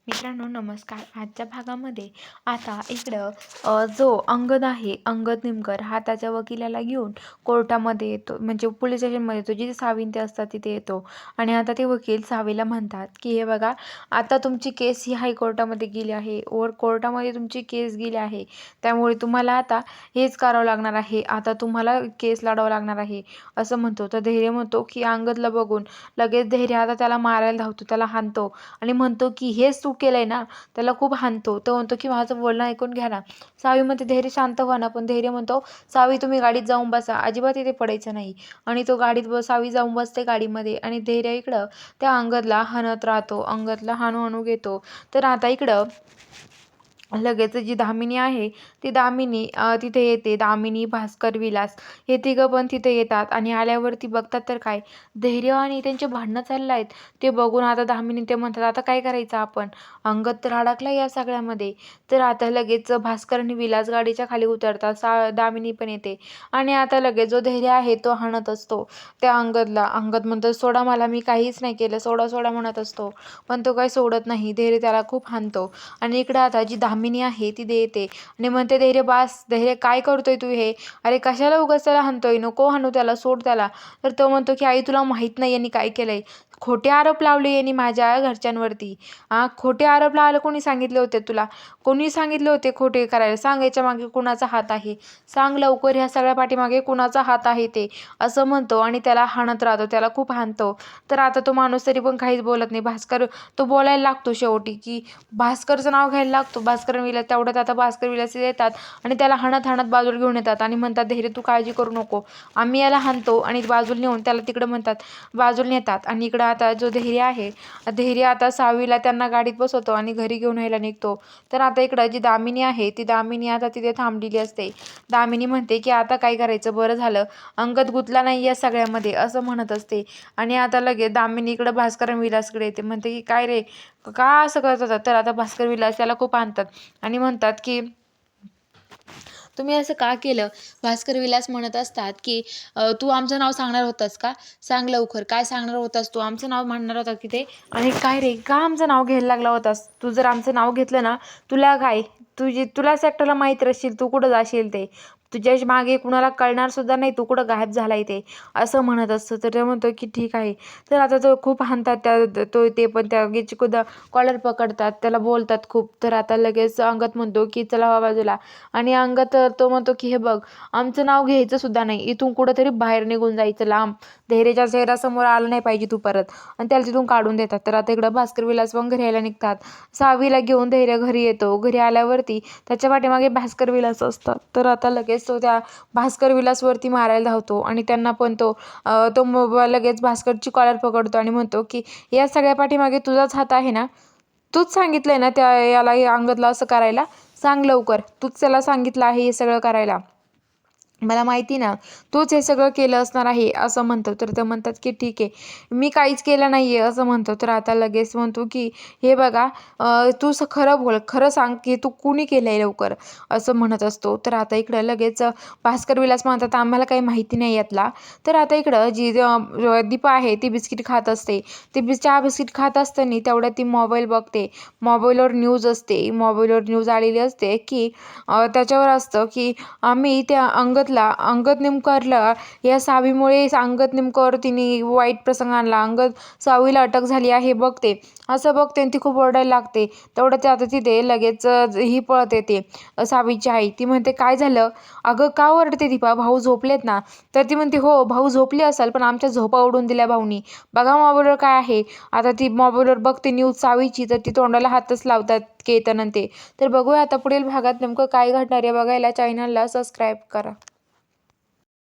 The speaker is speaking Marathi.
मित्रांनो नमस्कार. आजच्या भागामध्ये आता इकडं जो अंगद आहे, अंगद निमकर हा त्याच्या वकिलाला घेऊन कोर्टामध्ये येतो, म्हणजे पोलीस स्टेशनमध्ये येतो, जिथे सावीन ते असतात तिथे येतो. आणि आता ते वकील सावीला म्हणतात की हे बघा, आता तुमची केस ही हायकोर्टामध्ये गेली आहे, कोर्टामध्ये तुमची केस गेली आहे, त्यामुळे तुम्हाला आता हेच करावं लागणार आहे, आता तुम्हाला केस लढावं लागणार आहे असं म्हणतो. तर धैर्य म्हणतो की अंगदला बघून लगेच धैर्य आता त्याला मारायला धावतो, त्याला हाणतो आणि म्हणतो की हेच तू केलंय ना. त्याला खूप हाणतो. तो म्हणतो की माझं बोलणं ऐकून घ्या ना. सावी म्हणते धैर्य शांत व्हा ना. पण धैर्य म्हणतो सावी तुम्ही गाडीत जाऊन बसा, अजिबात इथे पडायचं नाही. आणि तो सावी जाऊन बसते गाडीमध्ये आणि धैर्य इकडं त्या अंगदला हाणत राहतो, अंगदला हाणू हाणू घेतो. तर आता इकडं लगेच जी दामिनी आहे ती दामिनी तिथे येते. दामिनी, भास्कर, विलास हे तिघं पण तिथे येतात आणि आल्यावरती बघतात तर काय, धैर्य आणि त्यांचे भांडणं चालले आहेत. ते बघून आता दामिनी ते म्हणतात आता काय करायचं आपण, अंगद तर अडकला या सगळ्यामध्ये. तर आता लगेच भास्कर आणि विलास गाडीच्या खाली उतरतात. दामिनी पण येते आणि आता लगेच जो धैर्य आहे तो हाणत असतो त्या अंगदला. अंगद म्हणतो सोडा मला, मी काहीच नाही केलं, सोडा सोडा म्हणत असतो, पण तो काही सोडत नाही. धैर्य त्याला खूप हाणतो आणि इकडं आता जी दामिनी आहे ती येते आणि म्हणते धैर्य बास, धैर्य काय करतोय तू हे, अरे कशाला उगाच त्याला हाणतोय, नको हाणू त्याला, सोड त्याला. तर तो म्हणतो की आई तुला माहित नाही यांनी काय केलंय, खोटे आरोप लावले यांनी माझ्या घरच्यांवरती. खोटे आरोप लावायला कोणी सांगितले होते तुला, कोणी सांगितले होते खोटे करायला, सांग याच्या मागे कुणाचा हात आहे, सांग लवकर ह्या सगळ्या पाठीमागे कुणाचा हात आहे ते, असं म्हणतो आणि त्याला हाणत राहतो, त्याला खूप हाणतो. तर आता तो माणूस तरी पण काहीच बोलत नाही. भास्कर तो बोलायला लागतो शेवटी की भास्करचं नाव घ्यायला लागतो, भास्कर विलास. तेवढ्यात आता भास्कर विलास येतात आणि त्याला हाणत हाणत बाजूला घेऊन येतात आणि म्हणतात धैर्य तू काळजी करू नको, आम्ही याला हाणतो. आणि बाजूला नेऊन त्याला तिकडं म्हणतात बाजूला नेतात. आणि इकडं आता जो धैर्य आहे, धैर्य आता सावीला त्यांना गाडीत बसवतो आणि घरी घेऊन यायला निघतो. तर आता इकडं जी दामिनी आहे ती दामिनी आता तिथे थांबलेली असते. दामिनी म्हणते की आता काय करायचं, बरं झालं अंगद गुतला नाही या सगळ्यामध्ये, असं म्हणत असते. आणि आता लगेच दामिनी इकडं भास्कर आणि विलासकडे येते, म्हणते की काय रे, का असं करत होता. तर आता भास्कर विलास त्याला खूप आणतात आणि म्हणतात की तुम्ही असं का केलं. भास्कर विलास म्हणत असतात की तू आमचं नाव सांगणार होतास का, सांग लवकर काय सांगणार होतास, तू आमचं नाव म्हणणार होता की ते, आणि काय रे का आमचं नाव घ्यायला लागला होतास, तू जर आमचं नाव घेतलं ना, तुला काय, तुला सेक्टरला माहीत राहशील तू कुठं जाशील ते, तुझ्या मागे कुणाला कळणार सुद्धा नाही तू कुठं गायब झालाय ते, असं म्हणत असतं. तर ते म्हणतो की ठीक आहे. तर आता तो खूप हाणतात ते पण त्या कॉलर पकडतात, त्याला बोलतात खूप. तर आता लगेच अंगद म्हणतो की चला बाजूला. आणि अंगद तो म्हणतो की हे बघ, आमचं नाव घ्यायचं सुद्धा नाही, इथून कुठंतरी बाहेर निघून जायचं लांब, धैर्याच्या चेहऱ्यासमोर आलं नाही पाहिजे तू परत, आणि त्याला तिथून काढून देतात. तर आता इकडं भास्कर विलास पण घरी यायला निघतात. सावीला घेऊन धैर्य घरी येतो. घरी आल्यावरती त्याच्या पाठीमागे भास्कर विलास असतात. तर आता लगेच तो त्या भास्कर विलासवरती मारायला धावतो आणि त्यांना पण लगेच भास्करची कॉलर पकडतो आणि म्हणतो की या सगळ्या पाठीमागे तुझाच हात आहे ना, तूच सांगितलंय ना याला अंगदला असं करायला, सांग लवकर, तूच त्याला सांगितलं आहे हे सगळं करायला, मला माहिती ना, तूच हे सगळं केलं असणार आहे, असं म्हणतो. तर ते म्हणतात की ठीक आहे, मी काहीच केलं नाही आहे असं म्हणतो. तर आता लगेच म्हणतो की हे बघा, तू खरं बोल, खरं सांग की तू कुणी केलं आहे लवकर, असं म्हणत असतो. तर आता इकडं लगेच भास्कर विलास म्हणतात आम्हाला काही माहिती नाही यातला. तर आता इकडं जी दीपा आहे ती बिस्किट खात असते. ती चहा बिस्किट खात असताना तेवढ्यात ती मोबाईल बघते. मोबाईलवर न्यूज असते, मोबाईलवर न्यूज आलेली असते की त्याच्यावर असतं की आम्ही त्या अंगद निमकरला या सावीमुळे अंगद निमकर तिने वाईट प्रसंग आणला, सावीला अटक झाली आहे बघते, असं बघते आणि ती खूप ओरडायला लागते. तेवढं ते आता तिथे लगेच ही पळत येते सावीची आई. ती म्हणते काय झालं अगं, का ओरडते दीपा, भाऊ झोपलेत ना. तर ती म्हणते हो भाऊ झोपले असेल, पण आमच्या झोपा उडून दिल्या भाऊनी, बघा मोबाईलवर काय आहे. आता ती मोबाईलवर बघते न्यूज सावीची, तर ती तोंडाला हातच लावतात केतन ते. तर बघूया आता पुढील भागात नेमकं काय घडणार आहे, बघायला चॅनलला सबस्क्राईब करा.